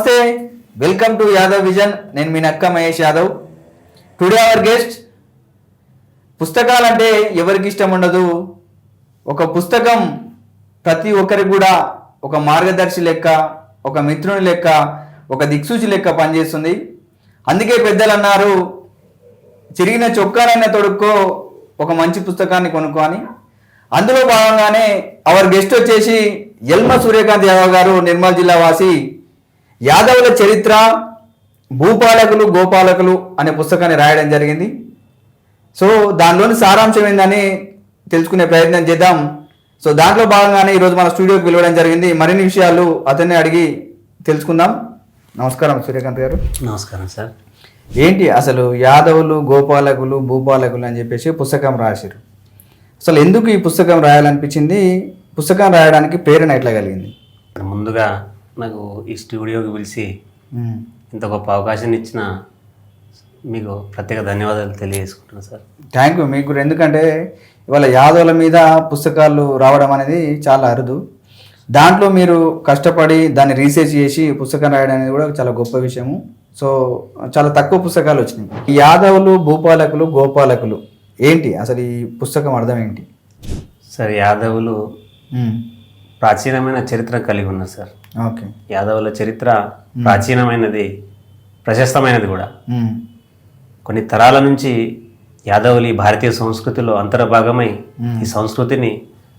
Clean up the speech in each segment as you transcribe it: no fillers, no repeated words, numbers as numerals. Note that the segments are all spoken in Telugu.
నమస్తే, వెల్కమ్ టు యాదవ్ విజన్. నేను మీ Nakka Mahesh Yadav. Today our guest. పుస్తకాలంటే ఎవరికి ఇష్టం ఉండదు. ఒక పుస్తకం ప్రతి ఒక్కరికి కూడా ఒక మార్గదర్శి లెక్క, ఒక మిత్రుని లెక్క, ఒక దిక్సూచి లెక్క పనిచేస్తుంది. అందుకే పెద్దలు అన్నారు, చిరిగిన చొక్కానైనా తొడుక్కో, ఒక మంచి పుస్తకాన్ని కొనుక్కో అని. అందులో భాగంగానే అవర్ గెస్ట్ వచ్చేసి యల్మ సూర్యకాంత్ యాదవ్ గారు, నిర్మల్ జిల్లా వాసి. యాదవుల చరిత్ర, భూపాలకులు గోపాలకులు అనే పుస్తకాన్ని రాయడం జరిగింది. సో దానిలోని సారాంశం ఏందని తెలుసుకునే ప్రయత్నం చేద్దాం. సో దాంట్లో భాగంగానే ఈరోజు మన స్టూడియోకి పిలవడం జరిగింది. మరిన్ని విషయాలు అతన్ని అడిగి తెలుసుకుందాం. నమస్కారం సూర్యకాంత్ గారు. నమస్కారం సార్. ఏంటి అసలు యాదవులు గోపాలకులు భూపాలకులు అని చెప్పేసి పుస్తకం రాశారు. అసలు ఎందుకు ఈ పుస్తకం రాయాలనిపించింది? పుస్తకం రాయడానికి ప్రేరణ ఎట్లా కలిగింది? ముందుగా నాకు ఈ స్టూడియోకి పిలిచి ఇంత గొప్ప అవకాశం ఇచ్చిన మీకు ప్రత్యేక ధన్యవాదాలు తెలియజేసుకుంటున్నాను సార్. థ్యాంక్ యూ మీకు కూడా. ఎందుకంటే ఇవాళ యాదవుల మీద పుస్తకాలు రావడం అనేది చాలా అరుదు. దాంట్లో మీరు కష్టపడి దాన్ని రీసెర్చ్ చేసి పుస్తకం రాయడం అనేది కూడా చాలా గొప్ప విషయము. సో చాలా తక్కువ పుస్తకాలు వచ్చినాయి. ఈ యాదవులు భూపాలకులు గోపాలకులు ఏంటి అసలు, ఈ పుస్తకం అర్థం ఏంటి? సార్, యాదవులు ప్రాచీనమైన చరిత్ర కలిగి ఉన్నారు సార్. ఓకే. యాదవుల చరిత్ర ప్రాచీనమైనది, ప్రశస్తమైనది కూడా. కొన్ని తరాల నుంచి యాదవులు ఈ భారతీయ సంస్కృతిలో అంతర్భాగమై ఈ సంస్కృతిని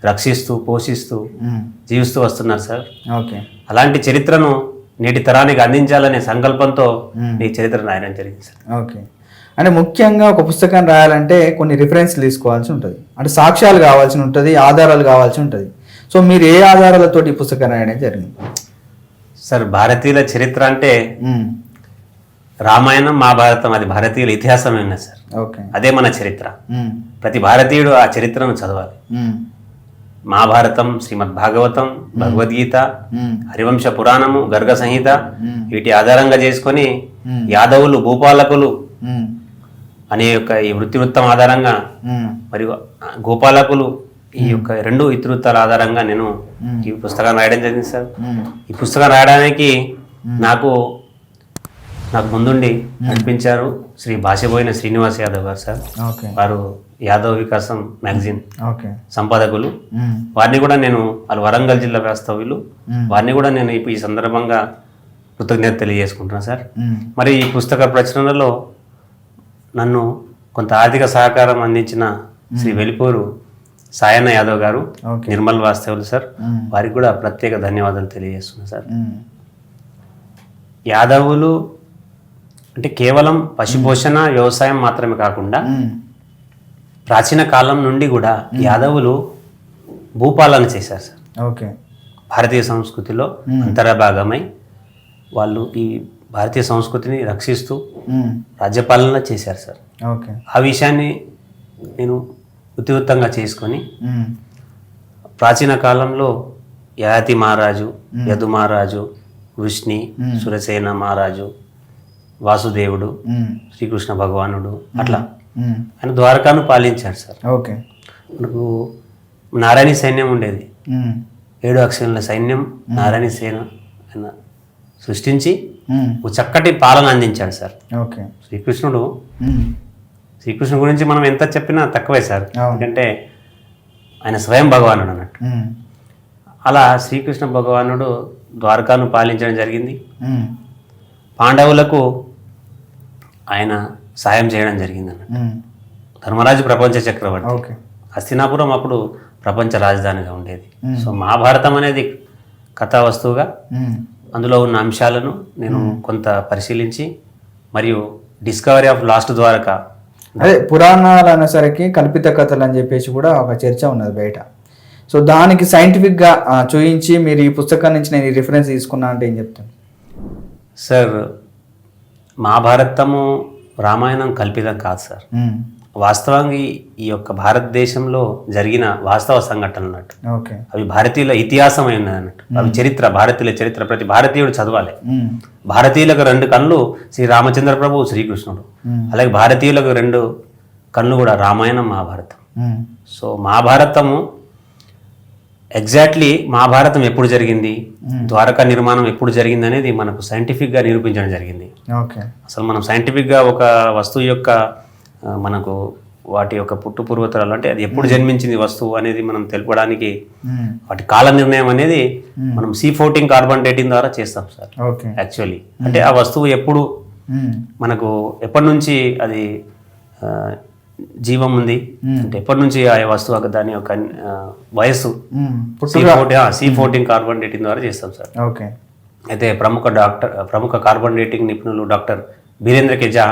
రక్షిస్తూ పోషిస్తూ జీవిస్తూ వస్తున్నారు సార్. ఓకే. అలాంటి చరిత్రను నేటి తరానికి అందించాలనే సంకల్పంతో ఈ చరిత్ర రాయడం జరిగింది సార్. ఓకే. అంటే ముఖ్యంగా ఒక పుస్తకం రాయాలంటే కొన్ని రిఫరెన్స్లు తీసుకోవాల్సి ఉంటుంది, అంటే సాక్ష్యాలు కావాల్సి ఉంటుంది, ఆధారాలు కావాల్సి ఉంటుంది. సో మీరు ఏ ఆధారాలతోటి ఈ పుస్తకం రాయడం జరిగింది? సార్, భారతీయుల చరిత్ర అంటే రామాయణం మహాభారతం, అది భారతీయుల ఇతిహాసమే ఉన్నది సార్. ఓకే. అదే మన చరిత్ర. ప్రతి భారతీయుడు ఆ చరిత్రను చదవాలి. మహాభారతం, శ్రీమద్ భాగవతం, భగవద్గీత, హరివంశ పురాణము, గర్గ సంహిత, వీటి ఆధారంగా చేసుకొని యాదవులు భూపాలకులు అనే యొక్క ఈ వృత్తివృత్తం ఆధారంగా, మరియు గోపాలకులు ఈ యొక్క రెండు ఇతివృత్తాల ఆధారంగా నేను ఈ పుస్తకాన్ని రాయడం జరిగింది సార్. ఈ పుస్తకం రాయడానికి నాకు ముందుండి నడిపించారు శ్రీ భాషబోయిన శ్రీనివాస్ యాదవ్ గారు సార్. వారు యాదవ్ వికాసం మ్యాగజైన్ సంపాదకులు. వారిని కూడా నేను, వాళ్ళు వరంగల్ జిల్లా వాస్తవ్యులు, వారిని కూడా నేను ఈ సందర్భంగా కృతజ్ఞత తెలియజేసుకుంటున్నాను సార్. మరి ఈ పుస్తక ప్రచురణలో నన్ను కొంత ఆర్థిక సహకారం అందించిన శ్రీ వెలిపూరు సాయన్న యాదవ్ గారు, నిర్మల్ వాస్తవులు సార్, వారికి కూడా ప్రత్యేక ధన్యవాదాలు తెలియజేస్తున్నాను సార్. యాదవులు అంటే కేవలం పశుపోషణ వ్యవసాయం మాత్రమే కాకుండా ప్రాచీన కాలం నుండి కూడా యాదవులు భూపాలన చేశారు సార్. ఓకే. భారతీయ సంస్కృతిలో అంతర్భాగమై వాళ్ళు ఈ భారతీయ సంస్కృతిని రక్షిస్తూ రాజ్యపాలన చేశారు సార్. ఓకే. ఆ విషయాన్ని నేను ఉతివృత్తంగా చేసుకొని ప్రాచీన కాలంలో యయాతి మహారాజు, యదు మహారాజు, వృష్ణి, సురసేన మహారాజు, వాసుదేవుడు, శ్రీకృష్ణ భగవానుడు, అట్లా ఆయన ద్వారకాను పాలించాడు సార్. ఓకే. మనకు నారాయణి సైన్యం ఉండేది, 7 అక్షరాల సైన్యం నారాయణి సేన ఆయన సృష్టించి చక్కటి పాలన అందించాడు సార్. ఓకే. శ్రీకృష్ణుడు గురించి మనం ఎంత చెప్పినా తక్కువే సార్, ఎందుకంటే ఆయన స్వయం భగవానుడు అన్నట్టు. అలా శ్రీకృష్ణ భగవానుడు ద్వారకాను పాలించడం జరిగింది. పాండవులకు ఆయన సాయం చేయడం జరిగింది అన్నట్టు. ధర్మరాజు ప్రపంచ చక్రవర్తి, హస్తినాపురం అప్పుడు ప్రపంచ రాజధానిగా ఉండేది. సో మహాభారతం అనేది కథా వస్తువుగా అందులో ఉన్న అంశాలను నేను కొంత పరిశీలించి, మరియు డిస్కవరీ ఆఫ్ లాస్ట్ ద్వారకా, అదే పురాణాలు అనేసరికి కల్పిత కథలు అని చెప్పేసి కూడా ఒక చర్చ ఉన్నది బయట. సో దానికి సైంటిఫిక్గా చూయించి మీరు ఈ పుస్తకం నుంచి నేను ఈ రిఫరెన్స్ తీసుకున్నా అంటే ఏం చెప్తాను సార్? మహాభారతము రామాయణం కల్పితం కాదు సార్. వాస్తవంగా ఈ యొక్క భారతదేశంలో జరిగిన వాస్తవ సంఘటనలు అన్నట్టు. అవి భారతీయుల ఇతిహాసం అయినది అన్నట్టు. అవి చరిత్ర, భారతీయుల చరిత్ర ప్రతి భారతీయుడు చదవాలి. భారతీయులకు 2 కళ్ళు శ్రీ రామచంద్ర ప్రభు, శ్రీకృష్ణుడు. అలాగే భారతీయులకు 2 కళ్ళు కూడా రామాయణం, మహాభారతం. సో మహాభారతము ఎగ్జాక్ట్లీ మహాభారతం ఎప్పుడు జరిగింది, ద్వారకా నిర్మాణం ఎప్పుడు జరిగింది అనేది మనకు సైంటిఫిక్గా నిరూపించడం జరిగింది. ఓకే. అసలు మనం సైంటిఫిక్గా ఒక వస్తువు యొక్క మనకు వాటి యొక్క పుట్టు పూర్వతరాలు అంటే అది ఎప్పుడు జన్మించింది వస్తువు అనేది మనం తెలుపడానికి వాటి కాల నిర్ణయం అనేది మనం C14 కార్బన్ డేటింగ్ ద్వారా చేస్తాం సార్. ఓకే. యాక్చువల్లీ అంటే ఆ వస్తువు ఎప్పుడు మనకు ఎప్పటి నుంచి అది జీవం ఉంది అంటే ఎప్పటి నుంచి ఆ వస్తువు దాని యొక్క వయస్సు C14 కార్బన్ డేటింగ్ ద్వారా చేస్తాం సార్. ఓకే. అయితే ప్రముఖ కార్బన్ డేటింగ్ నిపుణులు డాక్టర్ బీరేంద్ర కెజా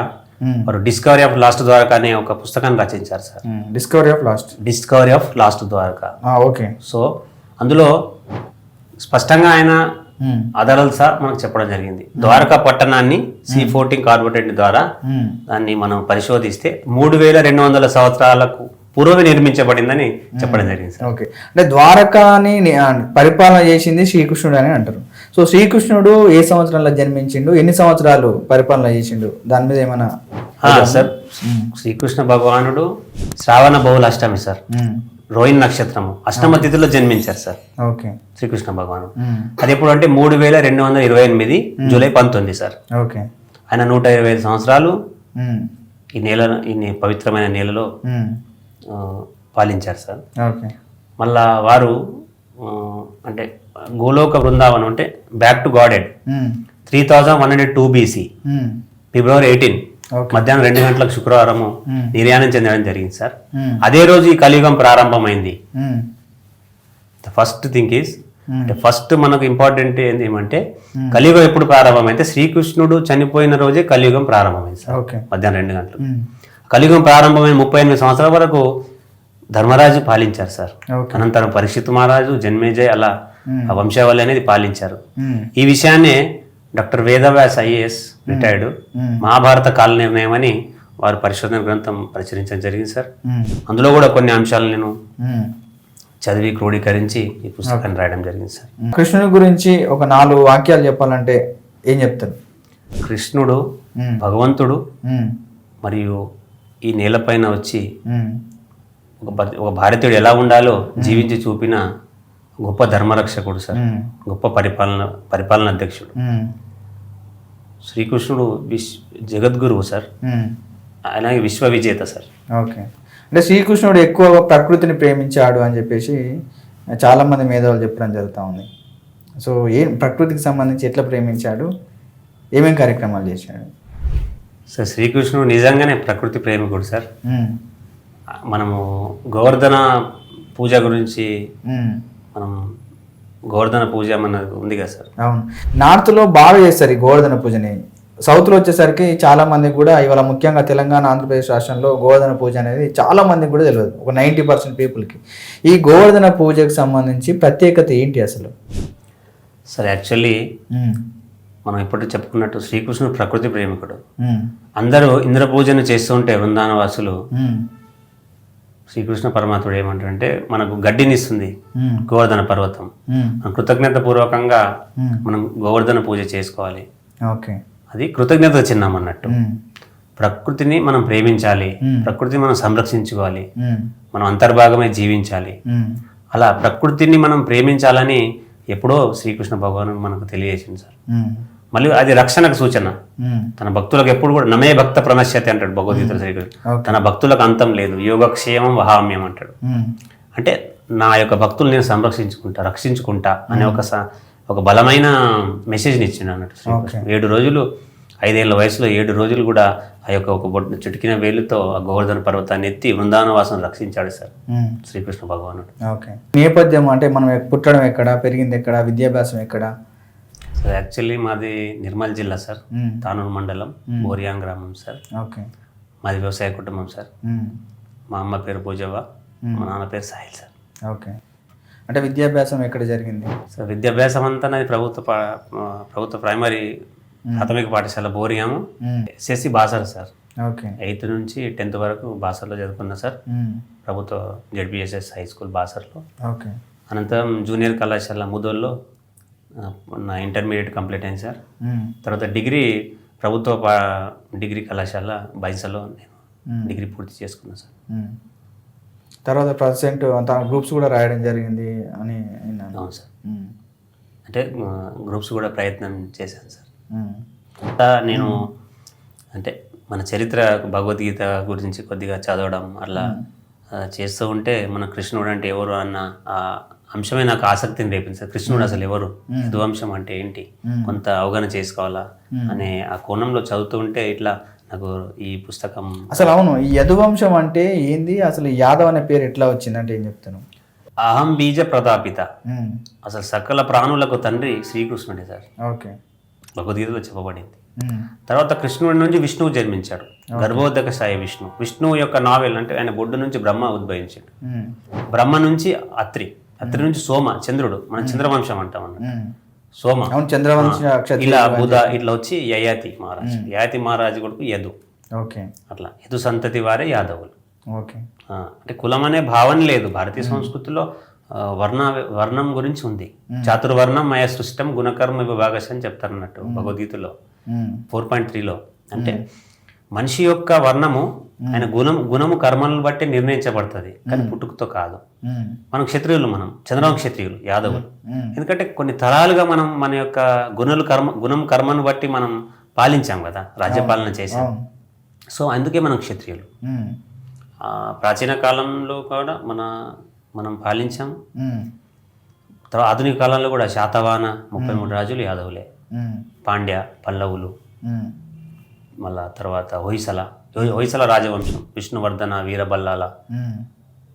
వారు డిస్కవరీ ఆఫ్ లాస్ట్ ద్వారకా అనే ఒక పుస్తకాన్ని రచించారు sir. Discovery of lost Dwarka. Okay. So అందులో స్పష్టంగా ఆయన ఆధారాలు సార్ మనకు చెప్పడం జరిగింది. ద్వారకా పట్టణాన్ని C14 కార్బోనేట్ ద్వారా దాన్ని మనం పరిశోధిస్తే 3200 సంవత్సరాలకు పూర్వమే నిర్మించబడిందని చెప్పడం జరిగింది సార్. ఓకే. అంటే ద్వారకాని పరిపాలన చేసింది శ్రీకృష్ణుడు అని అంటారు. సో శ్రీకృష్ణుడు ఏ సంవత్సరంలో జన్మించిండు, ఎన్ని సంవత్సరాలు పరిపాలన చేసిండు, దాని మీద ఏమైనా సార్? శ్రీకృష్ణ భగవానుడు శ్రావణ బహుళ అష్టమి సార్, రోహిణి నక్షత్రము అష్టమ తిథిలో జన్మించారు సార్. ఓకే. శ్రీకృష్ణ భగవానుడు అది ఎప్పుడు అంటే 3228 జూలై 19 సార్. ఓకే. ఆయన 125 సంవత్సరాలు ఈ పవిత్రమైన నేలలో పాలించారు సార్. ఓకే. మళ్ళా వారు అంటే గోలోక బృందావనం అంటే బ్యాక్ టు గాడెడ్ 3102 BC ఫిబ్రవరి 18 మధ్యాహ్నం 2 గంటలకు శుక్రవారము నిర్యాణం చెందడం జరిగింది సార్. అదే రోజు ఈ కలియుగం ప్రారంభమైంది. The first thing is first మనకు ఇంపార్టెంట్ ఏమంటే కలియుగం ఎప్పుడు ప్రారంభమైతే శ్రీకృష్ణుడు చనిపోయిన రోజే కలియుగం ప్రారంభమైంది సార్. మధ్యాహ్నం 2 గంటలకు కలియుగం ప్రారంభమైన 38 సంవత్సరాల వరకు ధర్మరాజు పాలించారు సార్. అనంతరం పరీక్షిత్ మహారాజు, జన్మేజయ్ అలా ఆ వంశావళి అనేది పాలించారు. ఈ విషయాన్నే డాక్టర్ వేదవ్యాస్ IAS రిటైర్డ్ మహాభారత కాల నిర్ణయం అని వారు పరిశోధన గ్రంథం ప్రచురించడం జరిగింది సార్. అందులో కూడా కొన్ని అంశాలు నేను చదివి క్రోడీకరించి ఈ పుస్తకాన్ని రాయడం జరిగింది సార్. కృష్ణుడి గురించి ఒక 4 వాక్యాలు చెప్పాలంటే ఏం చెప్తారు? కృష్ణుడు భగవంతుడు, మరియు ఈ నేలపైన వచ్చి ఒక భారతీయుడు ఎలా ఉండాలో జీవించి చూపిన గొప్ప ధర్మరక్షకుడు సార్, గొప్ప పరిపాలన అధ్యక్షుడు. శ్రీకృష్ణుడు జగద్గురువు సార్, అలాగే విశ్వ విజేత సార్. ఓకే. అంటే శ్రీకృష్ణుడు ఎక్కువ ప్రకృతిని ప్రేమించాడు అని చెప్పేసి చాలా మంది మేధావులు చెప్పడం జరుగుతూ ఉంది. సో ప్రకృతికి సంబంధించి ఎట్లా ప్రేమించాడు, ఏమేమి కార్యక్రమాలు చేశాడు? సార్ శ్రీకృష్ణుడు నిజంగానే ప్రకృతి ప్రేమికుడు సార్. మనము గోవర్ధన పూజ గురించి మనం గోవర్ధన పూజ మనకు ఉంది కదా సార్. అవును. నార్త్లో బాగా చేస్తారు ఈ గోవర్ధన పూజని. సౌత్లో వచ్చేసరికి చాలా మందికి కూడా ఇవాళ ముఖ్యంగా తెలంగాణ, ఆంధ్రప్రదేశ్ రాష్ట్రంలో గోవర్ధన పూజ అనేది చాలా మందికి కూడా తెలియదు, ఒక 90% పీపుల్కి. ఈ గోవర్ధన పూజకు సంబంధించి ప్రత్యేకత ఏంటి అసలు? సార్ యాక్చువల్లీ మనం ఇప్పుడు చెప్పుకున్నట్టు శ్రీకృష్ణుడు ప్రకృతి ప్రేమికుడు. అందరూ ఇంద్ర పూజను చేస్తుంటే బృందావనవాసులు శ్రీకృష్ణ పరమాత్ముడు ఏమంటారంటే మనకు గడ్డినిస్తుంది గోవర్ధన పర్వతం, కృతజ్ఞత పూర్వకంగా మనం గోవర్ధన పూజ చేసుకోవాలి. ఓకే. అది కృతజ్ఞత చిహ్నం అన్నట్టు. ప్రకృతిని మనం ప్రేమించాలి, ప్రకృతిని మనం సంరక్షించుకోవాలి, మనం అంతర్భాగమై జీవించాలి. అలా ప్రకృతిని మనం ప్రేమించాలని ఎప్పుడో శ్రీకృష్ణ భగవానుడు మనకు తెలియజేసింది సార్. మళ్ళీ అది రక్షణకు సూచన. తన భక్తులకు ఎప్పుడు కూడా నమే భక్త ప్రణశ్యతి అంటాడు భగవద్గీత శ్రీకృష్ణుడు. తన భక్తులకు అంతం లేదు, యోగక్షేమం వహామ్యం అంటాడు. అంటే నా యొక్క భక్తులు నేను రక్షించుకుంటా అనే ఒక బలమైన మెసేజ్ని ఇచ్చిండు అన్నట్టు శ్రీకృష్ణుడు. 7 రోజులు 5 ఏళ్ల వయసులో 7 రోజులు కూడా ఆ యొక్క ఒక చుటికిన వేలుతో ఆ గోవర్ధన పర్వతాన్ని ఎత్తి బృందావనవాసం రక్షించాడు సార్ శ్రీకృష్ణ భగవానుడు. ఓకే. నేపథ్యం అంటే మనం పుట్టడం ఎక్కడ, పెరిగింది ఎక్కడ, విద్యాభ్యాసం ఎక్కడ? సార్ యాక్చువల్లీ మాది నిర్మల్ జిల్లా సార్, తానూరు మండలం, బోరియాం గ్రామం సార్. ఓకే. మాది వ్యవసాయ కుటుంబం సార్. మా అమ్మ పేరు పూజవ్వ, మా నాన్న పేరు సాహిల్ సార్. ఓకే. అంటే విద్యాభ్యాసం ఎక్కడ జరిగింది? సార్ విద్యాభ్యాసం అంతా నాది ప్రభుత్వ ప్రైమరీ ప్రాథమిక పాఠశాల బోరియాము, SSC Basar sir. Okay. 8th నుంచి 10th వరకు బాసర్లో చదువుకున్నా సార్, ప్రభుత్వ ZBSS హై స్కూల్ బాసర్లో. ఓకే. అనంతరం జూనియర్ కళాశాల ముదోల్లో నా ఇంటర్మీడియట్ కంప్లీట్ అయింది సార్. తర్వాత డిగ్రీ ప్రభుత్వ డిగ్రీ కళాశాల బైన్సలో నేను డిగ్రీ పూర్తి చేసుకున్నాను సార్. తర్వాత ప్రజెంట్ తన గ్రూప్స్ కూడా రాయడం జరిగింది అని విన్నాను. అవును సార్. అంటే గ్రూప్స్ కూడా ప్రయత్నం చేశాను సార్. ఇంకా నేను అంటే మన చరిత్ర భగవద్గీత గురించి కొద్దిగా చదవడం అట్లా చేస్తూ ఉంటే మన కృష్ణుడు అంటే ఎవరు అన్న ఆ అంశమే నాకు ఆసక్తిని రేపింది సార్. కృష్ణుడు అసలు ఎవరు, యదువంశం అంటే ఏంటి, కొంత అవగాహన చేసుకోవాలా అనే ఆ కోణంలో చదువుతూ ఉంటే ఇట్లా నాకు ఈ పుస్తకం అసలు అవును. ఈ యదువంశం అంటే ఏంది, అసలు యాదవ్ అనే పేరు ఎట్లా వచ్చిందంటే ఏం చెప్తాను? అహం బీజ ప్రతాపిత, అసలు సకల ప్రాణులకు తండ్రి శ్రీకృష్ణుడే సార్. ఓకే. భగవద్గీతలో చెప్పబడింది. తర్వాత కృష్ణుడి నుంచి విష్ణువు జన్మించాడు, గర్భోదక సాయి విష్ణు. విష్ణువు యొక్క నావెల్ అంటే ఆయన బొడ్డు నుంచి బ్రహ్మ ఉద్భవించాడు, బ్రహ్మ నుంచి అత్రి, అత్రి నుంచి సోమ, చంద్రుడు, మన చంద్రవంశం అంటాం అన్నట్టు. సోమ, ఇలా బుధ, ఇట్లా వచ్చి యయాతి మహారాజు, యయాతి మహారాజు కొడుకు యదు. ఓకే. అట్లా యదు సంతతి వారే యాదవులు. ఓకే. అంటే కులం అనే భావన లేదు భారతీయ సంస్కృతిలో. వర్ణం గురించి ఉంది. చాతుర్వర్ణం మయ సృష్టం గుణకర్మ విభాగశ అని చెప్తారు అన్నట్టు భగవద్గీతలో 4.3లో. అంటే మనిషి యొక్క వర్ణము ఆయన గుణము కర్మలను బట్టి నిర్ణయించబడుతుంది, కానీ పుట్టుకతో కాదు. మనం క్షత్రియులు, మనం చంద్రవంశ క్షత్రియులు, యాదవులు. ఎందుకంటే కొన్ని తరాలుగా మనం మన యొక్క గుణం కర్మను బట్టి మనం పాలించాం కదా, రాజ్యపాలన చేసాం. సో అందుకే మనం క్షత్రియులు. ప్రాచీన కాలంలో కూడా మనం పాలించాం. తర్వాత ఆధునిక కాలంలో కూడా శాతవాహన 33 రాజులు యాదవులే. పాండ్య, పల్లవులు, మళ్ళా తర్వాత హొయసల రాజవంశం, విష్ణువర్ధన, వీరబల్లాల,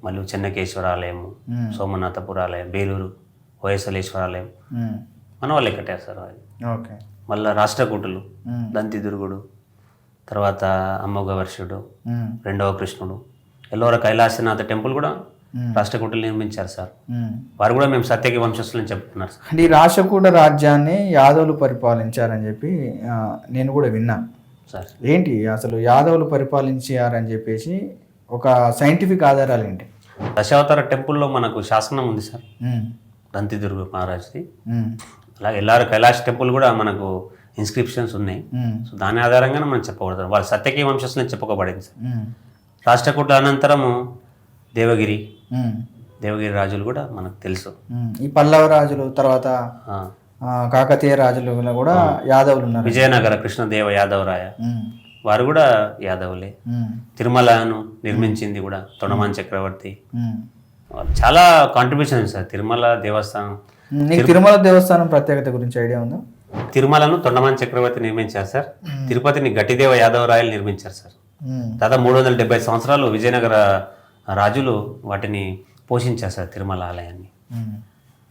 మళ్ళీ చెన్నకేశ్వరాలయము, సోమనాథపురాలయం, బేలూరు హొయసలేశ్వరాలయం మన వాళ్ళే కట్టారు సార్ అది. మళ్ళా రాష్ట్రకూటులు, దంతిదుర్గుడు, తర్వాత అమ్మోఘవర్షుడు, రెండవ కృష్ణుడు, ఎల్లోర కైలాసనాథ టెంపుల్ కూడా రాష్ట్రకూటులు నిర్మించారు సార్. వారు కూడా మేము సత్యకి వంశస్థులని చెప్తున్నారు సార్. అంటే ఈ రాష్ట్రకూట రాజ్యాన్ని యాదవులు పరిపాలించారని చెప్పి నేను కూడా విన్నాను సార్. ఏంటి అసలు యాదవులు పరిపాలించారని చెప్పేసి ఒక సైంటిఫిక్ ఆధారాలు ఏంటి? దశావతార టెంపుల్లో మనకు శాసనం ఉంది సార్, దంతిదుర్గ మహారాజుది. అలాగే ఎల్లార కైలాస టెంపుల్ కూడా మనకు ఇన్స్క్రిప్షన్స్ ఉన్నాయి. సో దాని ఆధారంగానే మనం చెప్పకూడదు, వాళ్ళు సత్యకి వంశస్థులని చెప్పుకోబడింది సార్. రాష్ట్రకూటుల అనంతరము దేవగిరి రాజులు కూడా మనకు తెలుసు. ఈ పల్లవ రాజులు, తర్వాత కాకతీయ రాజులు కూడా యాదవులు ఉన్నారు. విజయనగర కృష్ణదేవ యాదవరాయ వారు కూడా యాదవులే. తిరుమలను నిర్మించింది కూడా తొండమాన్ చక్రవర్తి. చాలా కాంట్రిబ్యూషన్ సార్ తిరుమల దేవస్థానం. తిరుమల దేవస్థానం ప్రత్యేకత గురించి ఐడియా ఉందా? తిరుమలను తొండమాన్ చక్రవర్తి నిర్మించారు సార్. తిరుపతిని గట్టిదేవ యాదవరాయలు నిర్మించారు సార్. దాదాపు 370 సంవత్సరాలు విజయనగర రాజులు వాటిని పోషించారు సార్ తిరుమల ఆలయాన్ని.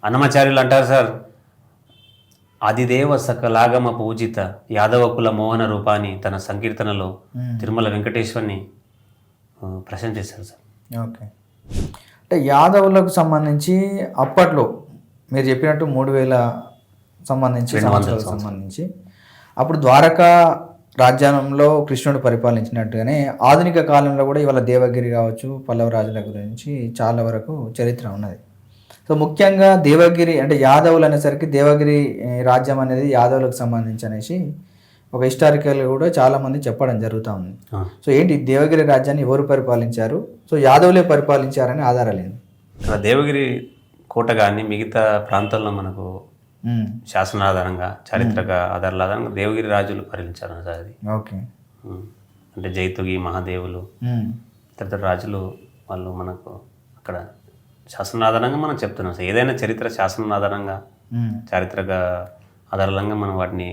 అన్నమాచార్యులు అంటారు సార్, ఆదిదేవ సకలాగమ పూజిత యాదవ కుల మోహన రూపాన్ని తన సంకీర్తనలో తిరుమల వెంకటేశ్వరిని ప్రశంసించారు సార్. ఓకే. అంటే యాదవులకు సంబంధించి అప్పట్లో మీరు చెప్పినట్టు 3000 సంబంధించి అప్పుడు ద్వారకా రాజ్యాంగంలో కృష్ణుడు పరిపాలించినట్టుగానే ఆధునిక కాలంలో కూడా ఇవాళ దేవగిరి కావచ్చు, పల్లవ రాజుల గురించి చాలా వరకు చరిత్ర ఉన్నది. సో ముఖ్యంగా దేవగిరి అంటే యాదవులు అనేసరికి దేవగిరి రాజ్యం అనేది యాదవులకు సంబంధించి అనేసి ఒక హిస్టారికల్ కూడా చాలామంది చెప్పడం జరుగుతూ ఉంది. సో ఏంటి దేవగిరి రాజ్యాన్ని ఎవరు పరిపాలించారు, సో యాదవులే పరిపాలించారని ఆధారాలు ఏంటి? దేవగిరి కోట కానీ మిగతా ప్రాంతాల్లో మనకు శాసనాధారంగా చారిత్రక ఆధారాల ఆధారంగా దేవగిరి రాజులు పరిపాలించారు సార్ అది. ఓకే. అంటే జైతుగి, మహాదేవులు, ఇతర రాజులు వాళ్ళు మనకు అక్కడ శాసనాధారంగా మనం చెప్తున్నాం సార్. ఏదైనా చరిత్ర శాసనాధారంగా చారిత్రక ఆధారంగా మనం వాటిని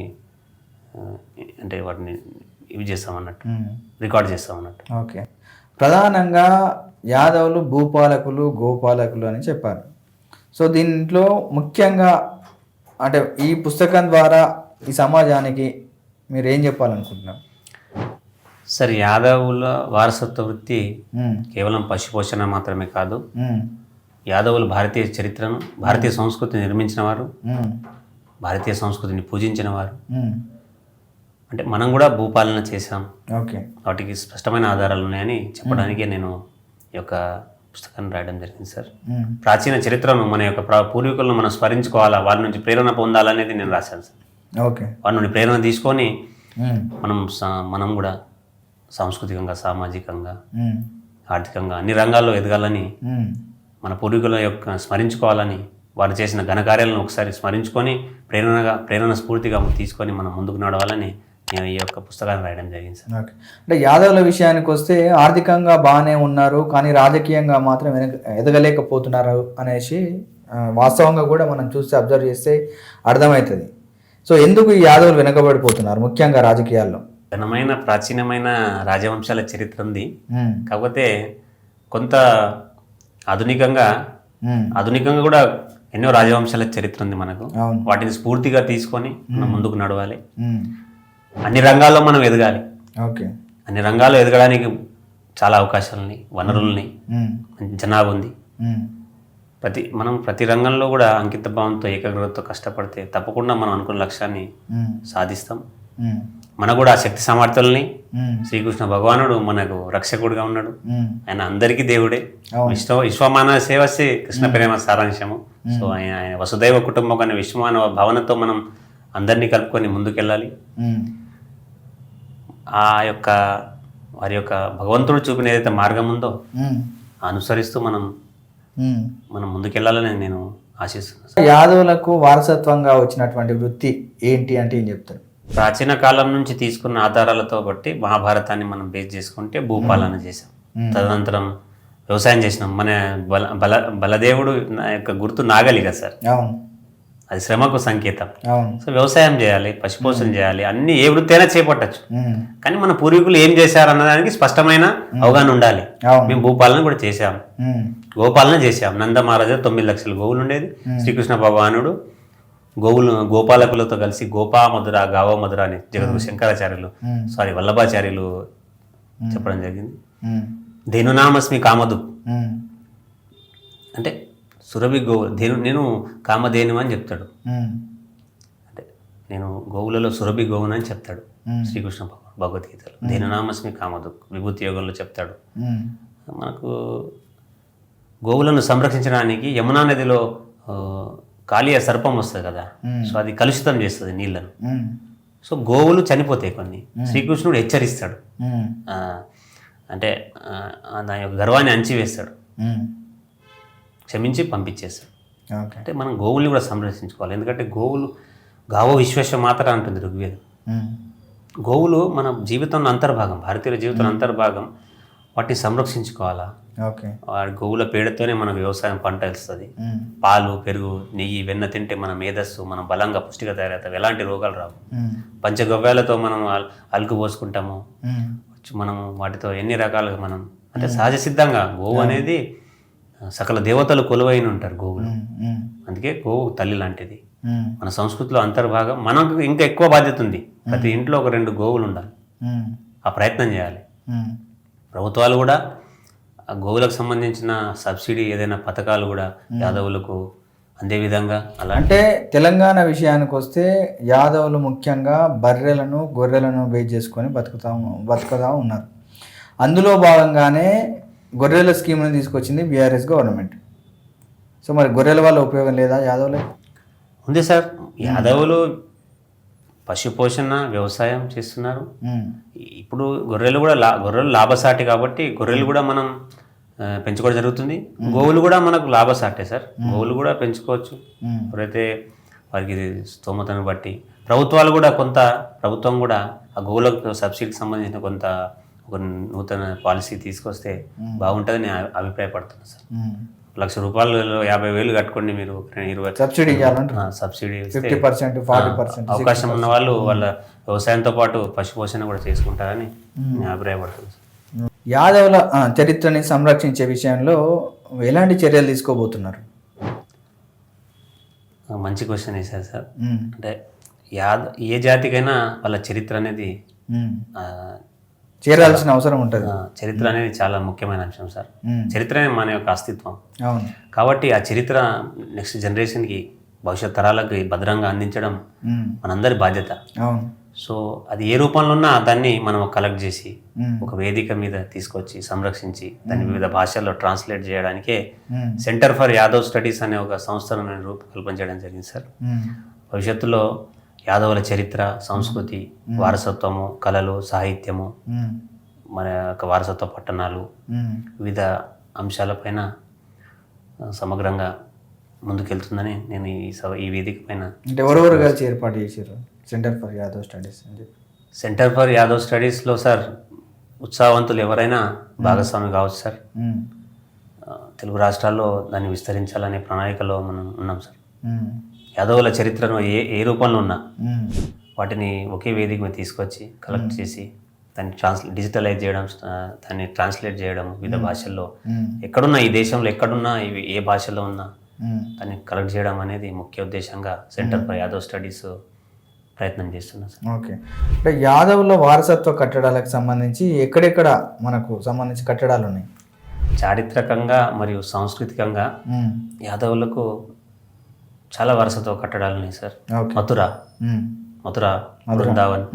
ఇవి చేస్తామన్నట్టు, రికార్డ్ చేస్తామన్నట్టు. ఓకే. ప్రధానంగా యాదవులు భూపాలకులు, గోపాలకులు అని చెప్పారు. సో దీంట్లో ముఖ్యంగా అంటే ఈ పుస్తకం ద్వారా ఈ సమాజానికి మీరు ఏం చెప్పాలనుకుంటున్నారు సార్? యాదవుల వారసత్వ వృత్తి కేవలం పశుపోషణ మాత్రమే కాదు. యాదవులు భారతీయ చరిత్రను, భారతీయ సంస్కృతిని నిర్మించిన వారు, భారతీయ సంస్కృతిని పూజించిన వారు. అంటే మనం కూడా భూపాలన చేశాం. ఓకే. వాటికి స్పష్టమైన ఆధారాలు ఉన్నాయని చెప్పడానికే నేను ఈ యొక్క పుస్తకాన్ని రాయడం జరిగింది సార్. ప్రాచీన చరిత్రను, మన యొక్క పూర్వీకులను మనం స్మరించుకోవాలా, వారి నుంచి ప్రేరణ పొందాలనేది నేను రాశాను సార్. ఓకే. వారి నుండి ప్రేరణ తీసుకొని మనం కూడా సాంస్కృతికంగా, సామాజికంగా, ఆర్థికంగా అన్ని రంగాల్లో ఎదగాలని, మన పూర్వీకుల యొక్క స్మరించుకోవాలని, వారు చేసిన ఘనకార్యాలను ఒకసారి స్మరించుకొని ప్రేరణ స్ఫూర్తిగా తీసుకొని మనం ముందుకు నడవాలని నేను ఈ యొక్క పుస్తకాన్ని రాయడం జరిగింది సార్. ఓకే. అంటే యాదవుల విషయానికి వస్తే ఆర్థికంగా బాగానే ఉన్నారు, కానీ రాజకీయంగా మాత్రం ఎదగలేకపోతున్నారు అనేసి వాస్తవంగా కూడా మనం చూస్తే అబ్జర్వ్ చేస్తే అర్థమవుతుంది. సో ఎందుకు ఈ యాదవులు వెనకబడిపోతున్నారు ముఖ్యంగా రాజకీయాల్లో? ఘనమైన ప్రాచీనమైన రాజవంశాల చరిత్ర ఉంది. కాకపోతే కొంత ఆధునికంగా కూడా ఎన్నో రాజవంశాల చరిత్ర ఉంది మనకు. వాటిని స్ఫూర్తిగా తీసుకొని మనం ముందుకు నడవాలి. అన్ని రంగాల్లో మనం ఎదగాలి. ఓకే. అన్ని రంగాల్లో ఎదగడానికి చాలా అవకాశాలని, వనరుల్ని, జనాభా ఉంది. మనం ప్రతి రంగంలో కూడా అంకిత భావంతో ఏకాగ్రతతో కష్టపడితే తప్పకుండా మనం అనుకున్న లక్ష్యాన్ని సాధిస్తాం. మనకు కూడా ఆ శక్తి సామర్థ్యాలని శ్రీకృష్ణ భగవానుడు మనకు రక్షకుడిగా ఉన్నాడు. ఆయన అందరికీ దేవుడే. విశ్వమానవ సేవసే కృష్ణ ప్రేమ సారాంశము. సో ఆయన వసుదైవ కుటుంబం అనే విశ్వమానవ భావనతో మనం అందరినీ కలుపుకొని ముందుకెళ్ళాలి. ఆ యొక్క వారి యొక్క భగవంతుడు చూపిన ఏదైతే మార్గం ఉందో అనుసరిస్తూ మనం ముందుకెళ్ళాలని నేను ఆశిస్తున్నాను. యాదవులకు వారసత్వంగా వచ్చినటువంటి వృత్తి ఏంటి అంటే ఏం చెప్తారు? ప్రాచీన కాలం నుంచి తీసుకున్న ఆధారాలతో బట్టి మహాభారతాన్ని మనం బేస్ చేసుకుంటే భూపాలన చేసాం. తదనంతరం వ్యవసాయం చేసినాం. మన బలదేవుడు యొక్క గుర్తు నాగలి కదా సార్, అది శ్రమకు సంకేతం. సో వ్యవసాయం చేయాలి, పశుపోషణ చేయాలి, అన్ని ఏ వృత్తి అయినా చేపట్టచ్చు. కానీ మన పూర్వీకులు ఏం చేశారు అన్నదానికి స్పష్టమైన అవగాహన ఉండాలి. మేము భూపాలన కూడా చేసాం, గోపాలన చేసాం. నంద మహారాజా 9 లక్షల గోవులు ఉండేది. శ్రీకృష్ణ భగవానుడు గోపాలకులతో కలిసి గోపామధుర గావమధుర అని జగద్గురు శంకరాచార్యులు వల్లభాచార్యులు చెప్పడం జరిగింది. ధేనునామస్మి కామధు అంటే సురభి గోవు నేను కామధేను అని చెప్తాడు. అంటే నేను గోవులలో సురభి గోవును అని చెప్తాడు శ్రీకృష్ణ భగవద్గీతలో. ధేనునామస్మి కామధు విభూతి యోగంలో చెప్తాడు. మనకు గోవులను సంరక్షించడానికి యమునా నదిలో కాళీయ సర్పం వస్తుంది కదా, సో అది కలుషితం చేస్తుంది నీళ్లను. సో గోవులు చనిపోతాయి కొన్ని. శ్రీకృష్ణుడు హెచ్చరిస్తాడు, అంటే దాని యొక్క గర్వాన్ని అణిచివేస్తాడు, క్షమించి పంపించేస్తాడు. అంటే మనం గోవుల్ని కూడా సంరక్షించుకోవాలి. ఎందుకంటే గావో విశ్వేశ్వ మాత్ర అంటుంది ఋగ్వేదం. గోవులు మన జీవితంలో అంతర్భాగం, భారతీయుల జీవితంలో అంతర్భాగం. వాటిని సంరక్షించుకోవాలా. వాడి గోవుల పేడతోనే మనకు వ్యవసాయం పంట వస్తుంది. పాలు, పెరుగు, నెయ్యి, వెన్న తింటే మన మేధస్సు, మనం బలంగా పుష్టిగా తయారవుతాం, ఎలాంటి రోగాలు రావు. పంచగవ్యాలతో మనం అలుకు పోసుకుంటాము. మనం వాటితో ఎన్ని రకాలుగా మనం అంటే సహజ సిద్ధంగా గోవు అనేది సకల దేవతలు కొలువైన ఉంటారు గోవులు. అందుకే గోవు తల్లి లాంటిది. మన సంస్కృతిలో అంతర్భాగం. మనకు ఇంకా ఎక్కువ బాధ్యత ఉంది. ప్రతి ఇంట్లో ఒక 2 గోవులు ఉండాలి. ఆ ప్రయత్నం చేయాలి. ప్రభుత్వాలు కూడా ఆ గోవులకు సంబంధించిన సబ్సిడీ ఏదైనా పథకాలు కూడా యాదవులకు అందే విధంగా అలా. అంటే తెలంగాణ విషయానికి వస్తే యాదవులు ముఖ్యంగా బర్రెలను, గొర్రెలను బేస్ చేసుకొని బతుకుతా ఉన్నారు. అందులో భాగంగానే గొర్రెల స్కీమ్ని తీసుకొచ్చింది బీఆర్ఎస్ గవర్నమెంట్. సో మరి గొర్రెల వల్ల ఉపయోగం లేదా యాదవులకు? ఉంది సార్. యాదవులు పశుపోషణ, వ్యవసాయం చేస్తున్నారు. ఇప్పుడు గొర్రెలు లాభసాటి కాబట్టి గొర్రెలు కూడా మనం పెంచుకోవడం జరుగుతుంది. గోవులు కూడా మనకు లాభసాటే సార్. గోవులు కూడా పెంచుకోవచ్చు ఎవరైతే వారికి స్తోమతను బట్టి. ప్రభుత్వం కూడా ఆ గోవులకు సబ్సిడీకి సంబంధించిన ఒక నూతన పాలసీ తీసుకొస్తే బాగుంటుందని నేను అభిప్రాయపడుతున్నాను సార్. ₹1,00,000 50,000 కట్టుకోండి మీరు, 20 సబ్సిడీ సబ్సిడీ 50%, 40% అవకాశం ఉన్న వాళ్ళు వాళ్ళ వ్యవసాయంతో పాటు పశుపోషణ కూడా చేసుకుంటారని నేను అభిప్రాయపడుతున్నాను. యాదవుల చరిత్రని సంరక్షించే విషయంలో ఎలాంటి చర్యలు తీసుకోబోతున్నారు? మంచి క్వశ్చన్ వేశారు సార్. అంటే ఏ జాతికైనా వాళ్ళ చరిత్ర అనేది చేరాల్సిన అవసరం ఉంటుంది. చరిత్ర అనేది చాలా ముఖ్యమైన అంశం సార్. చరిత్రనే మన యొక్క అస్తిత్వం. కాబట్టి ఆ చరిత్ర నెక్స్ట్ జనరేషన్కి, భవిష్యత్ తరాలకు భద్రంగా అందించడం మనందరి బాధ్యత. సో అది ఏ రూపంలో ఉన్నా దాన్ని మనం కలెక్ట్ చేసి ఒక వేదిక మీద తీసుకొచ్చి సంరక్షించి దాన్ని వివిధ భాషల్లో ట్రాన్స్లేట్ చేయడానికే సెంటర్ ఫర్ యాదవ్ స్టడీస్ అనే ఒక సంస్థను నేను రూపకల్పన చేయడం జరిగింది సార్. భవిష్యత్తులో యాదవుల చరిత్ర, సంస్కృతి, వారసత్వము, కళలు, సాహిత్యము మన యొక్క వారసత్వ పట్టణాలు వివిధ అంశాలపైన సమగ్రంగా ముందుకెళ్తుందని నేను ఈ వేదిక పైన. అంటే ఎవరెవరు కలిసి ఏర్పాటు చేశారు సెంటర్ ఫర్ యాదవ్ స్టడీస్ అని చెప్పి? సెంటర్ ఫర్ యాదవ్ స్టడీస్లో సార్ ఉత్సాహవంతులు ఎవరైనా భాగస్వామి కావచ్చు సార్. తెలుగు రాష్ట్రాల్లో దాన్ని విస్తరించాలనే ప్రణాళికలో మనం ఉన్నాం సార్. యాదవుల చరిత్రను ఏ రూపంలో ఉన్నా వాటిని ఒకే వేదిక మీద తీసుకొచ్చి కలెక్ట్ చేసి దాన్ని డిజిటలైజ్ చేయడం, దాన్ని ట్రాన్స్లేట్ చేయడం వివిధ భాషల్లో, ఎక్కడున్నా ఈ దేశంలో ఎక్కడున్నా ఇవి ఏ భాషలో ఉన్నా దాన్ని కలెక్ట్ చేయడం అనేది ముఖ్య ఉద్దేశంగా సెంటర్ ఫర్ యాదవ్ స్టడీస్ ప్రయత్నం చేస్తున్నాం సార్. ఓకే. అంటే యాదవుల వారసత్వ కట్టడాలకు సంబంధించి ఎక్కడెక్కడ మనకు సంబంధించి కట్టడాలు ఉన్నాయి? చారిత్రకంగా మరియు సాంస్కృతికంగా యాదవులకు చాలా వారసత్వ కట్టడాలు ఉన్నాయి సార్. మథుర, బృందావన్,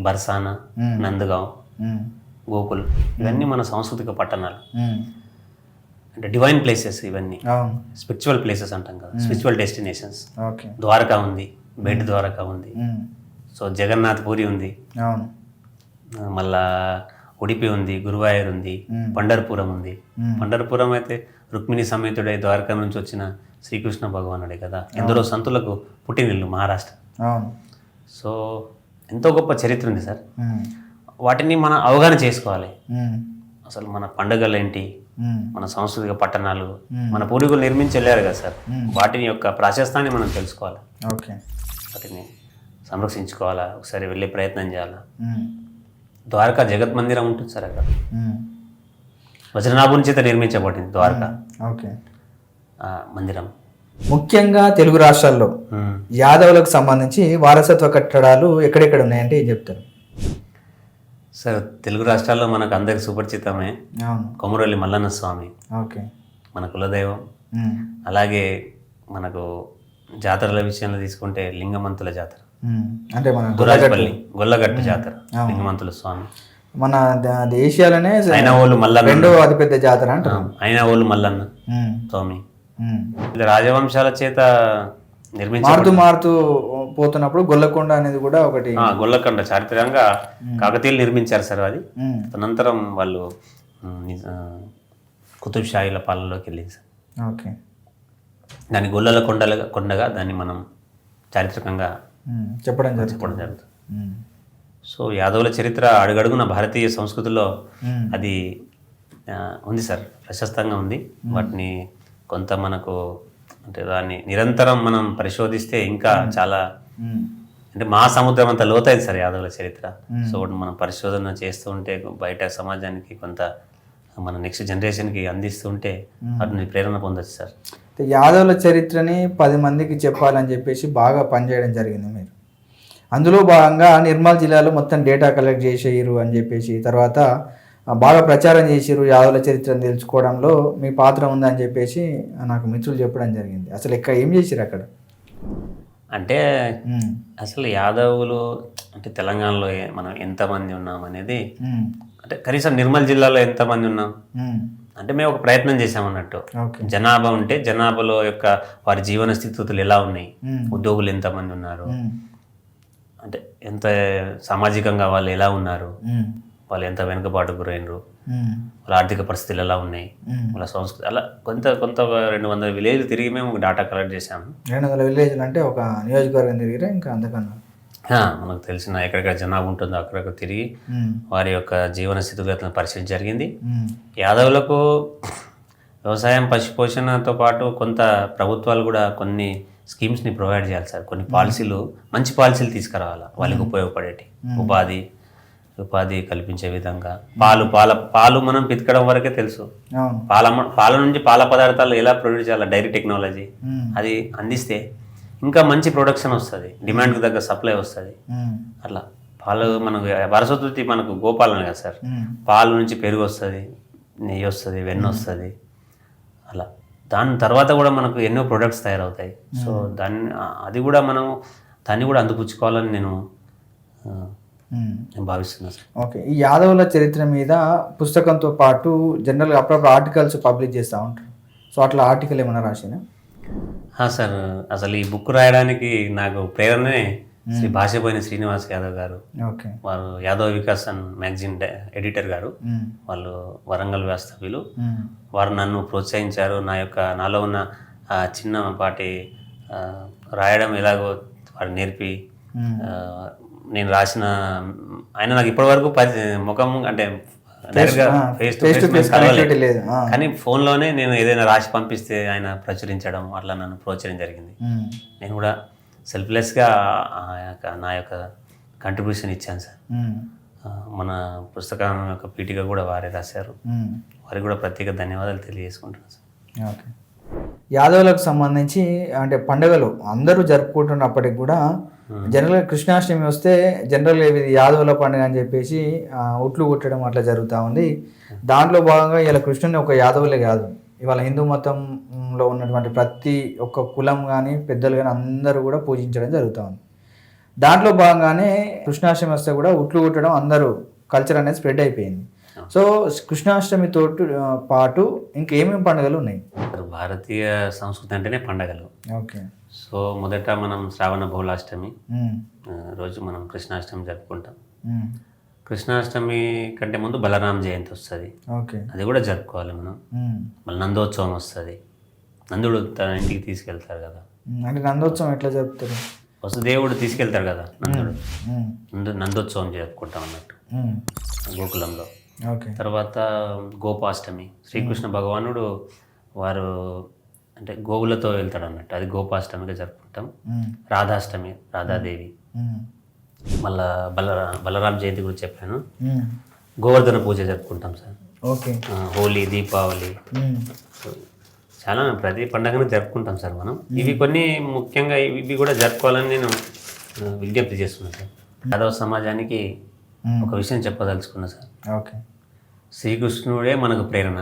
బర్సానా, నందగాం, గోకుల్, ఇవన్నీ మన సాంస్కృతిక పట్టణాలు. అంటే డివైన్ ప్లేసెస్, ఇవన్నీ స్పిరిచువల్ ప్లేసెస్ అంటాం కదా, స్పిరిచువల్ డెస్టినేషన్స్. ద్వారకా ఉంది, బెడ్ ద్వారకా ఉంది, సో జగన్నాథ్ పూరి ఉంది, మళ్ళా ఉడిపి ఉంది, గురువాయూర్ ఉంది, పండర్పురం ఉంది. పండర్పురం అయితే రుక్మిణి సమేతుడై ద్వారకా నుంచి వచ్చిన శ్రీకృష్ణ భగవానుడే కదా, ఎందరో సంతులకు పుట్టినిల్లు మహారాష్ట్ర. సో ఎంతో గొప్ప చరిత్ర ఉంది సార్. వాటిని మనం అవగాహన చేసుకోవాలి. అసలు మన పండుగలు ఏంటి, మన సాంస్కృతిక పట్టణాలు, మన పూర్వీకులు నిర్మించి వెళ్ళారు కదా సార్, వాటిని యొక్క ప్రాశస్తాన్ని మనం తెలుసుకోవాలి. వాటిని సంరక్షించుకోవాలా, ఒకసారి వెళ్ళే ప్రయత్నం చేయాలా. ద్వారకా జగత్ మందిరం ఉంటుంది సార్ అక్కడ, వజ్రనాభుని చేత నిర్మించబడింది ద్వారకా మందిరం. ముఖ్యంగా తెలుగు రాష్ట్రాల్లో యాదవులకు సంబంధించి వారసత్వ కట్టడాలు ఎక్కడెక్కడ ఉన్నాయంటే ఏం చెప్తారు సార్? తెలుగు రాష్ట్రాల్లో మనకు అందరికి సుపరిచితమే కొమురవెల్లి మల్లన్న స్వామి, మన కులదైవం. అలాగే మనకు జాతరల విషయంలో తీసుకుంటే లింగమంతుల జాతర, అంటే మన గొల్లగట్టు జాతర, లింగమంతుల స్వామి. మన ఏషియాలోనే అయినవోలు మల్లన్న రెండో అతిపెద్ద జాతర అంటారు, అయినవోలు మల్లన్న స్వామి. రాజవంశాల చేత మారుతూ పోతున్నప్పుడు గొల్లకొండ అనేది కూడా ఒకటి. గొల్లకొండ చారిత్రకంగా కాకతీయులు నిర్మించారు సార్ అది. అనంతరం వాళ్ళు కుతుబ్ షాహీల పాలనలోకి వెళ్ళింది సార్. దాన్ని గొల్లల కొండగా దాన్ని మనం చారిత్రకంగా చెప్పడం జరుగుతుంది. సో యాదవుల చరిత్ర అడుగడుగున భారతీయ సంస్కృతిలో అది ఉంది సార్, ప్రశస్తంగా ఉంది. వాటిని కొంత మనకు అంటే దాన్ని నిరంతరం మనం పరిశోధిస్తే ఇంకా చాలా, అంటే మహాసముద్రం అంత లోతైంది సార్ యాదవుల చరిత్ర. సో మనం పరిశోధన చేస్తూ ఉంటే బయట సమాజానికి కొంత మన నెక్స్ట్ జనరేషన్కి అందిస్తూ ఉంటే వాటిని ప్రేరణ పొందొచ్చు సార్. యాదవుల చరిత్రని 10 మందికి చెప్పాలని చెప్పేసి బాగా పనిచేయడం జరిగింది మీరు. అందులో భాగంగా నిర్మల్ జిల్లాలో మొత్తం డేటా కలెక్ట్ చేసేయరు అని చెప్పేసి, తర్వాత బాగా ప్రచారం చేసిరు, యాదవుల చరిత్రను తెలుసుకోవడంలో మీ పాత్ర ఉందని చెప్పేసి నాకు మిత్రులు చెప్పడం జరిగింది. అసలు ఏం చేసిరు అక్కడ? అంటే అసలు యాదవులు అంటే తెలంగాణలో మనం ఎంతమంది ఉన్నాం అనేది, అంటే కనీసం నిర్మల్ జిల్లాలో ఎంతమంది ఉన్నాం అంటే మేము ఒక ప్రయత్నం చేసామన్నట్టు. జనాభా ఉంటే జనాభాలో యొక్క వారి జీవన స్థితిగతులు ఎలా ఉన్నాయి, ఉద్యోగులు ఎంతమంది ఉన్నారు, అంటే ఎంత సామాజికంగా వాళ్ళు ఎలా ఉన్నారు, వాళ్ళు ఎంత వెనుకబాటు గురైనరు, వాళ్ళ ఆర్థిక పరిస్థితులు ఎలా ఉన్నాయి, వాళ్ళ సంస్కృతి, అలా కొంత 200 విలేజ్ తిరిగి మేము డాటా కలెక్ట్ చేసాము. 200 విలేజ్లు అంటే ఒక నియోజకవర్గం తిరిగిరా? ఇంకా అంతకన్నా మనకు తెలిసిన ఎక్కడెక్కడ జనాభా ఉంటుందో అక్కడక్కడ తిరిగి వారి యొక్క జీవన స్థితిగతులను పరిశీలన జరిగింది. యాదవులకు వ్యవసాయం పశుపోషణతో పాటు కొంత ప్రభుత్వాలు కూడా కొన్ని స్కీమ్స్ని ప్రొవైడ్ చేయాలి సార్. కొన్ని పాలసీలు, మంచి పాలసీలు తీసుకురావాలి వాళ్ళకి ఉపయోగపడేటి, ఉపాధి కల్పించే విధంగా. పాలు మనం పితకడం వరకే తెలుసు, పాల నుంచి పాల పదార్థాలు ఎలా ప్రొడ్యూస్ చేయాలి, డైరీ టెక్నాలజీ అది అందిస్తే ఇంకా మంచి ప్రొడక్షన్ వస్తుంది, డిమాండ్కి తగ్గ సప్లై వస్తుంది. అట్లా పాలు మనకు వరసతుతి మనకు గోపాలన కదా సార్, పాలు నుంచి పెరుగు వస్తుంది, నెయ్యి వస్తుంది, వెన్న వస్తుంది. అలా దాని తర్వాత కూడా మనకు ఎన్నో ప్రొడక్ట్స్ తయారవుతాయి. సో అది కూడా మనం దాన్ని కూడా అందిపుచ్చుకోవాలని నేను భావిస్తున్నాను సార్. ఓకే. ఈ యాదవుల చరిత్ర మీద పుస్తకంతో పాటు జనరల్గా అప్పుడప్పుడు ఆర్టికల్స్ పబ్లిష్ చేస్తూ ఉంటారు. సో అట్లా ఆర్టికల్ ఏమైనా రాసినా? సార్, అసలు ఈ బుక్ రాయడానికి నాకు ప్రేరణనే శ్రీ భాషపోయిన శ్రీనివాస్ యాదవ్ గారు, ఓకే. వారు Yadav Vikas and magazine editor గారు, వాళ్ళు వరంగల్ వాస్తవ్యులు. వారు నన్ను ప్రోత్సహించారు. నాలో ఉన్న చిన్నపాటి రాయడం ఎలాగో వారు నేర్పి, నేను రాసిన ఆయన నాకు ఇప్పటివరకు ముఖం అంటే డైరెక్ట్గా ఫేస్ టు ఫేస్ కలవలేదు, కానీ ఫోన్లోనే నేను ఏదైనా రాసి పంపిస్తే ఆయన ప్రచురించడం అట్లా నన్ను ప్రోత్సహించడం జరిగింది. నేను కూడా సెల్ఫ్లెస్గా నా యొక్క కంట్రిబ్యూషన్ ఇచ్చాను సార్. మన పుస్తకం యొక్క పీఠిక కూడా వారే రాశారు. వారికి కూడా ప్రత్యేక ధన్యవాదాలు తెలియజేసుకుంటున్నాను సార్. ఓకే. యాదవులకు సంబంధించి అంటే పండుగలు అందరూ జరుపుకుంటున్నప్పటికి కూడా జనరల్గా కృష్ణాష్టమి వస్తే జనరల్గా ఇది యాదవుల పండుగ అని చెప్పేసి ఉట్లు కొట్టడం అట్లా జరుగుతూ ఉంది. దాంట్లో భాగంగా ఇలా కృష్ణుని ఒక యాదవులే కాదు, ఇవాళ హిందూ మతంలో ఉన్నటువంటి ప్రతి ఒక్క కులం కానీ పెద్దలు కానీ అందరూ కూడా పూజించడం జరుగుతూ ఉంది. దాంట్లో భాగంగానే కృష్ణాష్టమి వస్తే కూడా ఉట్లు కొట్టడం అందరూ కల్చర్ అనేది స్ప్రెడ్ అయిపోయింది. సో కృష్ణాష్టమితో పాటు ఇంకేమేమి పండుగలు ఉన్నాయి? భారతీయ సంస్కృతి అంటేనే పండుగలు. ఓకే. సో మొదట మనం శ్రావణ బహుళాష్టమి రోజు మనం కృష్ణాష్టమి జరుపుకుంటాం. కృష్ణాష్టమి కంటే ముందు బలరామ జయంతి వస్తుంది, అది కూడా జరుపుకోవాలి మనం. మళ్ళీ నందోత్సవం వస్తుంది, నందుడు తన ఇంటికి తీసుకెళ్తారు కదా. అంటే నందోత్సవం ఎట్లా జరుపుతారు? వసుదేవుడు తీసుకెళ్తారు కదా నందుడు, నందోత్సవం జరుపుకుంటాం అన్నట్టు గోకులంలో. తర్వాత గోపాష్టమి, శ్రీకృష్ణ భగవానుడు వారు అంటే గోవులతో వెళ్తాడు అన్నట్టు, అది గోపాష్టమిగా జరుపుకుంటాం. రాధాష్టమి, రాధాదేవి. మళ్ళా బలరామ జయంతి గురించి చెప్పాను. గోవర్ధన పూజ జరుపుకుంటాం సార్. హోలీ, దీపావళి, చాలా ప్రతి పండుగను జరుపుకుంటాం సార్ మనం. ఇవి కొన్ని ముఖ్యంగా ఇవి కూడా జరుపుకోవాలని నేను విజ్ఞప్తి చేస్తున్నాను సార్. యాదవ సమాజానికి ఒక విషయం చెప్పదలుచుకున్నా సార్. శ్రీకృష్ణుడే మనకు ప్రేరణ.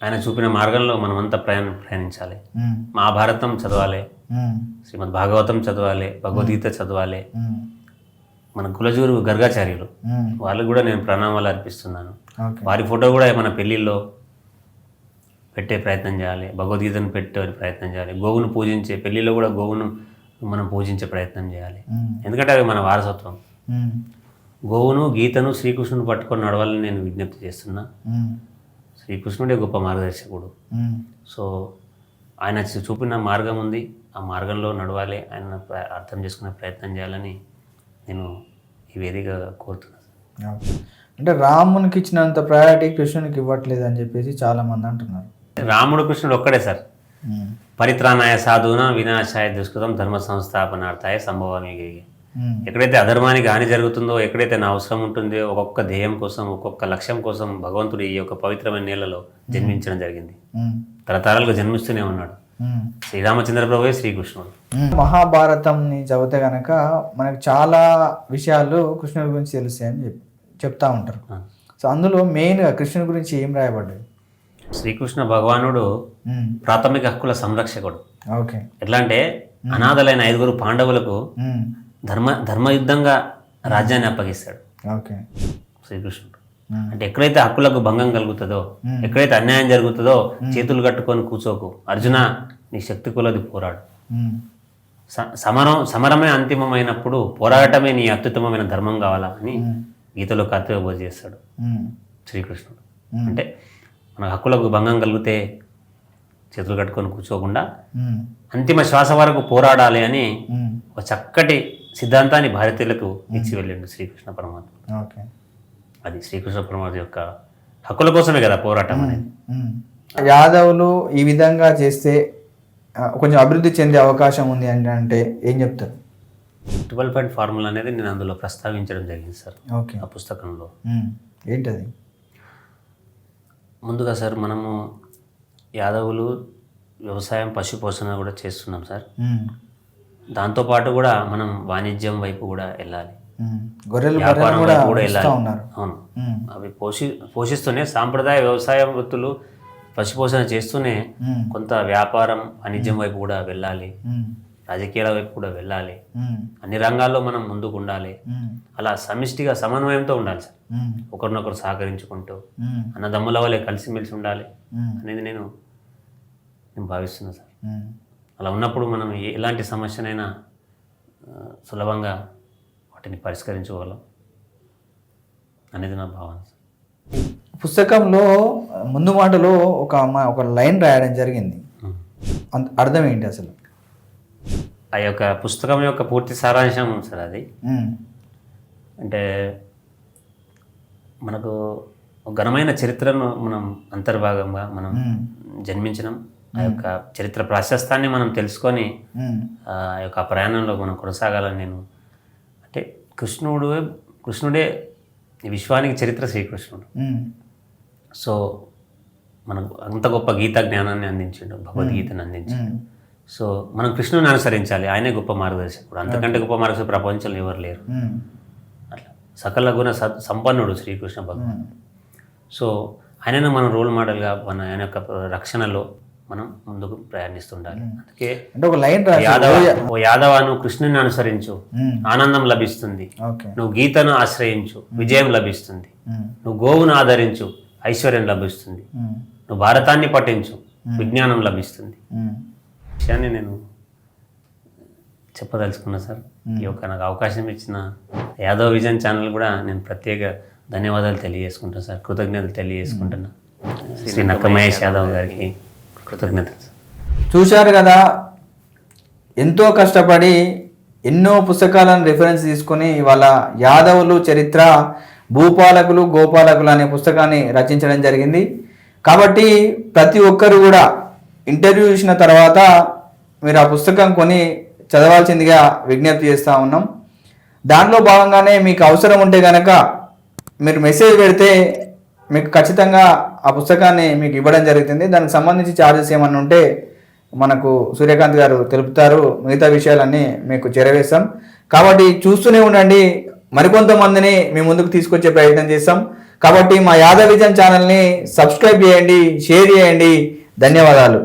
ఆయన చూపిన మార్గంలో మనమంతా ప్రయాణించాలి. మహాభారతం చదవాలి, శ్రీమద్ భాగవతం చదవాలి, భగవద్గీత చదవాలి. మన కులజూరు గర్గాచార్యులు, వాళ్ళకు కూడా నేను ప్రణామాలు అర్పిస్తున్నాను. వారి ఫోటో కూడా మన పెళ్ళిళ్ళలో పెట్టే ప్రయత్నం చేయాలి, భగవద్గీతను పెట్టే ప్రయత్నం చేయాలి. గోవును పూజించే పెళ్ళిలో కూడా గోవును మనం పూజించే ప్రయత్నం చేయాలి, ఎందుకంటే అది మన వారసత్వం. గోవును, గీతను, శ్రీకృష్ణుని పట్టుకొని నడవాలని నేను విజ్ఞప్తి చేస్తున్నా. శ్రీకృష్ణుడే గొప్ప మార్గదర్శకుడు. సో ఆయన చూపిన మార్గం ఉంది, ఆ మార్గంలో నడవాలి, ఆయన అర్థం చేసుకునే ప్రయత్నం చేయాలని నేను ఈ వేదికగా కోరుతున్నాను. అంటే రామునికి ఇచ్చినంత ప్రయారిటీ కృష్ణునికి ఇవ్వట్లేదు అని చెప్పేసి చాలామంది అంటున్నారు. రాముడు కృష్ణుడు ఒక్కడే సార్. పరిత్రాణాయ సాధునా వినాశాయ దుష్కృతం ధర్మ సంస్థాపనార్థాయ సంభవామి. ఎక్కడైతే అధర్మానికి హాని జరుగుతుందో, ఎక్కడైతే నా అవసరం ఉంటుందో, ఒక్కొక్క ధ్యేయం కోసం, ఒక్కొక్క లక్ష్యం కోసం భగవంతుడు ఈ యొక్క పవిత్రమైన నేలలో జన్మించడం జరిగింది. తరతరాలుగా జన్మిస్తూనే ఉన్నాడు. శ్రీరామచంద్ర ప్రభువే శ్రీకృష్ణుడు. మహాభారతంని చదివితే కనుక మనకు చాలా విషయాలు కృష్ణుడి గురించి తెలుస్తాయని చెప్తా ఉంటారు. సో అందులో మెయిన్గా కృష్ణుడి గురించి ఏం రాయబడ్డాయి? శ్రీకృష్ణ భగవానుడు ప్రాథమిక హక్కుల సంరక్షకుడు. ఎట్లా అంటే అనాథలైన 5 పాండవులకు ధర్మయుద్ధంగా రాజ్యాన్ని అప్పగిస్తాడు శ్రీకృష్ణుడు. అంటే ఎక్కడైతే హక్కులకు భంగం కలుగుతుందో, ఎక్కడైతే అన్యాయం జరుగుతుందో చేతులు కట్టుకొని కూర్చోకు అర్జున, నీ శక్తి కొలది పోరాడు. సమరమే అంతిమమైనప్పుడు పోరాటమే నీ అత్యుత్తమమైన ధర్మం కావాలా అని గీతలో కర్తవ్య బోధ చేస్తాడు శ్రీకృష్ణుడు. అంటే మన హక్కులకు భంగం కలిగితే చేతులు కట్టుకొని కూర్చోకుండా అంతిమ శ్వాస వరకు పోరాడాలి అని ఒక చక్కటి సిద్ధాంతాన్ని భారతీయులకు ఇచ్చి వెళ్ళిండు శ్రీకృష్ణ పరమాత్మ. అది శ్రీకృష్ణ పరమాత్మ యొక్క హక్కుల కోసమే కదా పోరాటం అనేది. యాదవులు ఈ విధంగా చేస్తే కొంచెం అభివృద్ధి చెందే అవకాశం ఉంది అని అంటే ఏం చెప్తారు? 12 పాయింట్ ఫార్ములా అనేది నేను అందులో ప్రస్తావించడం జరిగింది సార్ ఆ పుస్తకంలో. ఏంటది? ముందుగా సార్ మనము యాదవులు వ్యవసాయం, పశుపోషణ కూడా చేస్తున్నాం సార్. దాంతోపాటు కూడా మనం వాణిజ్యం వైపు కూడా వెళ్ళాలి, వ్యాపారం వైపు కూడా వెళ్ళాలి. అవును, అవి పోషిస్తూనే సాంప్రదాయ వ్యవసాయ వృత్తులు, పశుపోషణ చేస్తూనే కొంత వ్యాపారం, వాణిజ్యం వైపు కూడా వెళ్ళాలి, రాజకీయాల వైపు కూడా వెళ్ళాలి. అన్ని రంగాల్లో మనం ముందుకు ఉండాలి. అలా సమిష్టిగా సమన్వయంతో ఉండాలి సార్. ఒకరినొకరు సహకరించుకుంటూ అన్నదమ్ముల వల్లే కలిసిమెలిసి ఉండాలి అనేది నేను భావిస్తున్నా సార్. అలా ఉన్నప్పుడు మనం ఎలాంటి సమస్యనైనా సులభంగా వాటిని పరిష్కరించుకోగలం అనేది నా భావన. పుస్తకంలో ముందు మాటలో ఒక లైన్ రాయడం జరిగింది, అర్థం ఏంటి అసలు? ఆ యొక్క పుస్తకం యొక్క పూర్తి సారాంశం సార్ అది. అంటే మనకు ఒక ఘనమైన చరిత్రను మనం అంతర్భాగంగా మనం జన్మించడం, ఆ యొక్క చరిత్ర ప్రాశస్తాన్ని మనం తెలుసుకొని ఆ యొక్క ప్రయాణంలో మనం కొనసాగాలని నేను, అంటే కృష్ణుడే ఈ విశ్వానికి చరిత్ర శ్రీకృష్ణుడు. సో మనకు అంత గొప్ప గీతా జ్ఞానాన్ని అందించిండు, భగవద్గీతను అందించిండు. సో మనం కృష్ణుని అనుసరించాలి, ఆయనే గొప్ప మార్గదర్శకుడు. అంతకంటే గొప్ప మార్గదర్శకుడు ప్రపంచంలో ఎవరు లేరు. అట్లా సకల గుణ సంపన్నుడు శ్రీకృష్ణ భగవాన్. సో ఆయనను మనం రోల్ మోడల్గా ఆయన యొక్క రక్షణలో మనం ముందుకు ప్రయాణిస్తుండాలి. అందుకే ఒక లైన్ ఓ యాదవ నువ్వు కృష్ణుని అనుసరించు, ఆనందం లభిస్తుంది. నువ్వు గీతను ఆశ్రయించు, విజయం లభిస్తుంది. నువ్వు గోవును ఆదరించు, ఐశ్వర్యం లభిస్తుంది. నువ్వు భారతాన్ని పఠించు, విజ్ఞానం లభిస్తుంది. విషయాన్ని నేను చెప్పదలుచుకున్నా సార్. ఈ యొక్క నాకు అవకాశం ఇచ్చిన యాదవ్ విజన్ ఛానల్ కూడా నేను ప్రత్యేక ధన్యవాదాలు తెలియజేసుకుంటాను సార్, కృతజ్ఞతలు తెలియజేసుకుంటున్నా. శ్రీ నక్క మహేష్ యాదవ్ గారికి కృతజ్ఞతలు. చూశారు కదా, ఎంతో కష్టపడి ఎన్నో పుస్తకాలను రిఫరెన్స్ తీసుకొని ఇవాళ యాదవులు చరిత్ర భూపాలకులు గోపాలకులు అనే పుస్తకాన్ని రచించడం జరిగింది. కాబట్టి ప్రతి ఒక్కరు కూడా ఇంటర్వ్యూ చూసిన తర్వాత మీరు ఆ పుస్తకం కొని చదవాల్సిందిగా విజ్ఞప్తి చేస్తూ ఉన్నాం. దాంట్లో భాగంగానే మీకు అవసరం ఉంటే కనుక మీరు మెసేజ్ పెడితే మీకు ఖచ్చితంగా ఆ పుస్తకాన్ని మీకు ఇవ్వడం జరుగుతుంది. దానికి సంబంధించి ఛార్జెస్ ఏమన్నా ఉంటే మనకు సూర్యకాంత్ గారు తెలుపుతారు, మిగతా విషయాలన్నీ మీకు చేరవేస్తాం. కాబట్టి చూస్తూనే ఉండండి, మరికొంతమందిని మీ ముందుకు తీసుకొచ్చే ప్రయత్నం చేస్తాం. కాబట్టి మా యాదవ్ విజన్ ఛానల్ని సబ్స్క్రైబ్ చేయండి, షేర్ చేయండి. ధన్యవాదాలు.